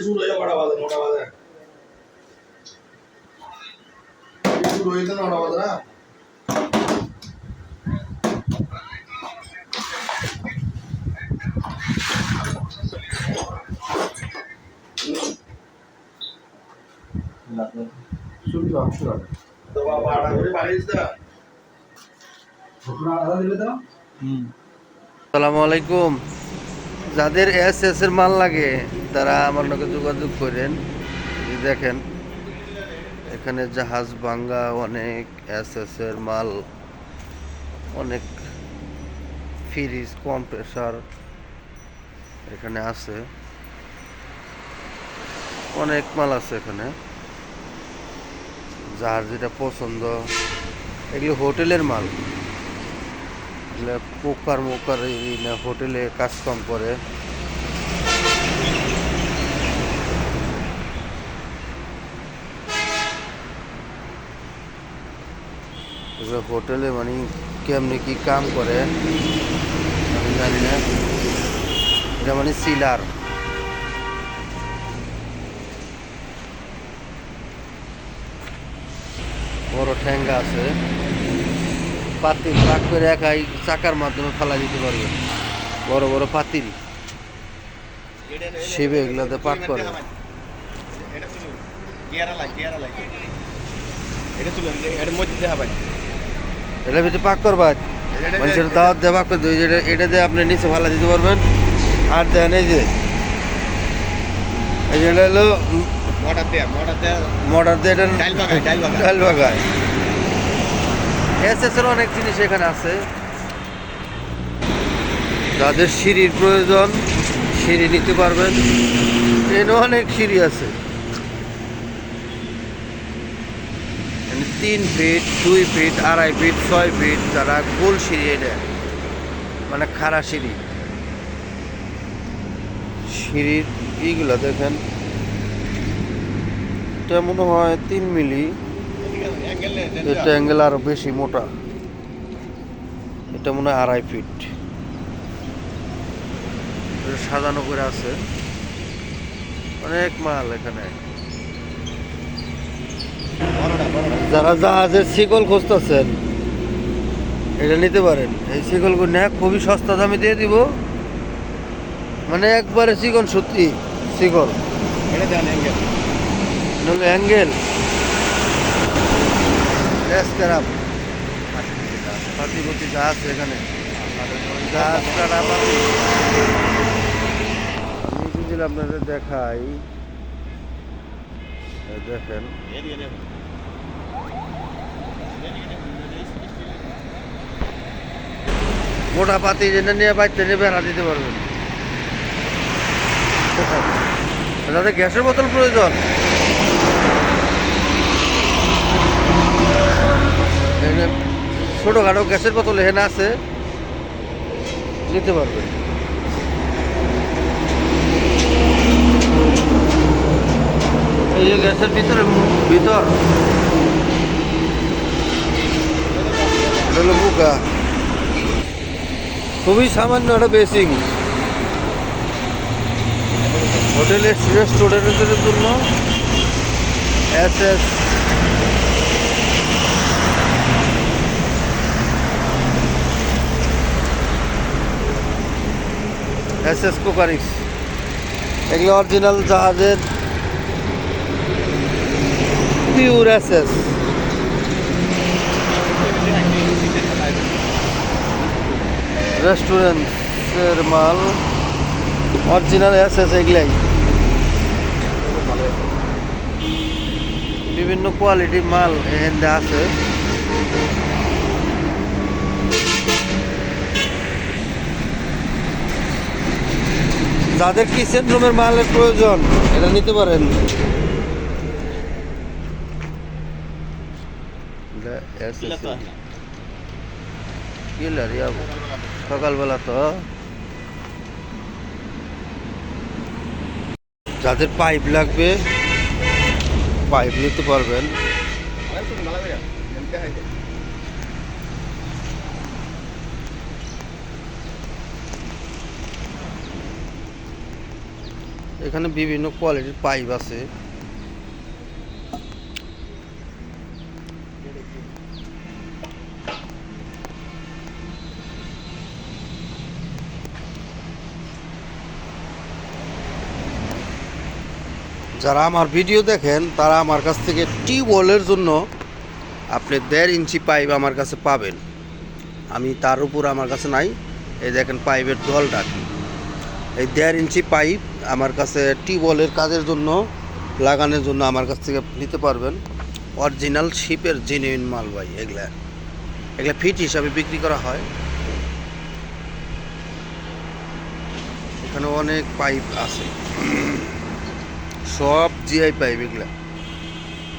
শুরু হয়ে কটা বাজে? 9টা বাজে। শুরু হইতে 9টা বাজে না? শুরু তো শুরু হবে। তো বাবা আড়া করে বাড়িস না। ছোটরা আড়া দিলে তো? আসসালামু আলাইকুম। যাদের এস এর মাল লাগে তারা আমার লগে যোগাযোগ করেন। এই দেখেন এখানে জাহাজ ভাঙ্গা অনেক এস এর মাল, অনেক ফ্রিজ কম্প্রেসার এখানে আছে, অনেক মাল আছে এখানে। যার যেটা পছন্দ, এগুলো হোটেলের মাল। এগুলো কুকার মুকার না হোটেলে কাজ কাম করে। এগুলো হোটেলে মানে কেমনি কি কাম করে আমি জানি না। এটা মানে সিলার। বড় ঠ্যাঙ্গা আছে, পাতিল রাগ করে একাই চাকার মাধ্যমে ফালা দিতে পারবে। বড় বড় পাতিল শিবে এগুলাতে পাক করে। এটা ভিতরে পাক করবা, মানুষের দাওয়াত দিয়ে পাক করতে। এটা দিয়ে আপনি নিচে ফালা দিতে পারবেন। আর দেন এই যে হলো মোটর দিয়ে এটা ডাল বাগায়। এস এর অনেক জিনিস এখানে আছে। যাদের সিঁড়ির প্রয়োজন সিঁড়ি নিতে পারবেন। এখানে অনেক সিঁড়ি আছে, 3 ফিট 2 ফিট 2.5 ফিট 6 ফিট, যারা গোল সিঁড়ি, এটা মানে খাড়া সিঁড়ি। সিঁড়ির এইগুলো দেখেন, এটা মনে হয় 3 মিলি, এটা অ্যাঙ্গেল আরো বেশি মোটা। এটা মনে হয় 2.5 ফিট। সাজানো করে আছে, অনেক মাল এখানে। যারা জাহাজের শিকল খুঁজতেছেন এটা নিতে পারেন। এই শিকলগুলো না খুবই সস্তা দামে দিয়ে দিব, মানে একবারে চিকন সত্যি শিকল। অ্যাঙ্গেল পাতিপতি যা আছে এখানে, জাহাজ কাটা পাতি। আমি যদি আপনাদের দেখাই, দেখেন মোটা পাতি যেটা নিয়ে বাইতে নিয়ে বেড়া দিতে পারবেন। যাদের গ্যাসের বোতল প্রয়োজন, ছোটখাটো গ্যাসের বোতল এখানে আছে, নিতে পারবেন। এই যে গ্যাসের ভিতর হলো বুকা, খুবই সামান্য একটা বেসিং। হোটেলের রেস্টুরেন্টের জন্য এস কুকারিক্স। এগুলো অরিজিনাল জাহাজের পিওর এস রেস্টুরেন্টের মাল, অরিজিনাল এস এগুলাই। বিভিন্ন কোয়ালিটির মাল এখানে আছে। যাদের কিচেন রুমের মালের প্রয়োজন এটা নিতে পারেন। সকালবেলা তো যাদের পাইপ লাগবে পাইপ নিতে পারবেন। এখানে বিভিন্ন কোয়ালিটির পাইপ আছে। যারা আমার ভিডিও দেখেন তারা আমার কাছ থেকে টিউবওয়েলের জন্য আপনি 1.5 ইঞ্চি পাইপ আমার কাছে পাবেন। আমি তার উপর আমার কাছে নাই। এই দেখেন পাইপের দলটা কি, এই 1.5 ইঞ্চি পাইপ আমার কাছে টিউবওয়েলের কাজের জন্য লাগানোর জন্য আমার কাছ থেকে নিতে পারবেন। অরিজিনাল শিপের জেনুইন মাল ভাই। এগুলা ফিট হিসাবে বিক্রি করা হয়। এখানে অনেক পাইপ আছে, সব জিআই পাইপ।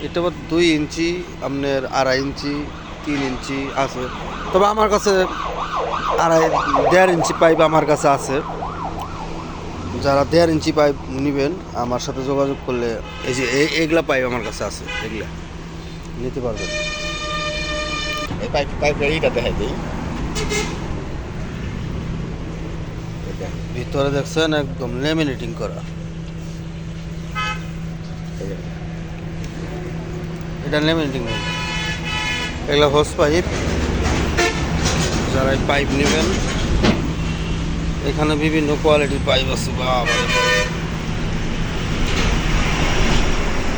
এটা আবার 2 ইঞ্চি, আপনার 2.5 ইঞ্চি, 3 ইঞ্চি আছে। তবে আমার কাছে 1.5 ইঞ্চি পাইপ আমার কাছে আছে। যারা 1.5 ইঞ্চি পাইপ নেবেন আমার সাথে যোগাযোগ করলে এই যে এগুলা পাইপ আমার কাছে আছে, এগুলা নিতে পারবেন। এই পাইপ এইটা দেখে দিই। ভিতরে দেখছেন একদম লেমিনেটিং করা। এটা লেমিনেটিং নেই, এগুলো হোস পাইপ। যারা এই পাইপ নেবেন, এখানে বিভিন্ন কোয়ালিটির পাইপ আছে।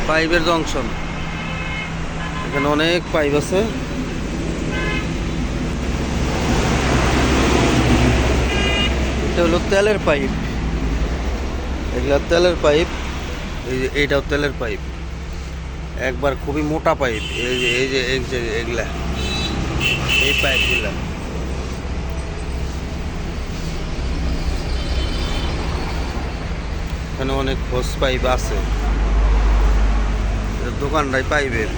পাইপের জংশন, এখানে অনেক পাইপ আছে। এটা হলো তেলের পাইপ, এগুলা তেলের পাইপ। এইটাও তেলের পাইপ, একবার খুবই মোটা পাইপ। এই যে এগুলা, এই পাইপগুলা এখানে অনেক হোস পাইপ আছে। দোকানটাই পাইপের।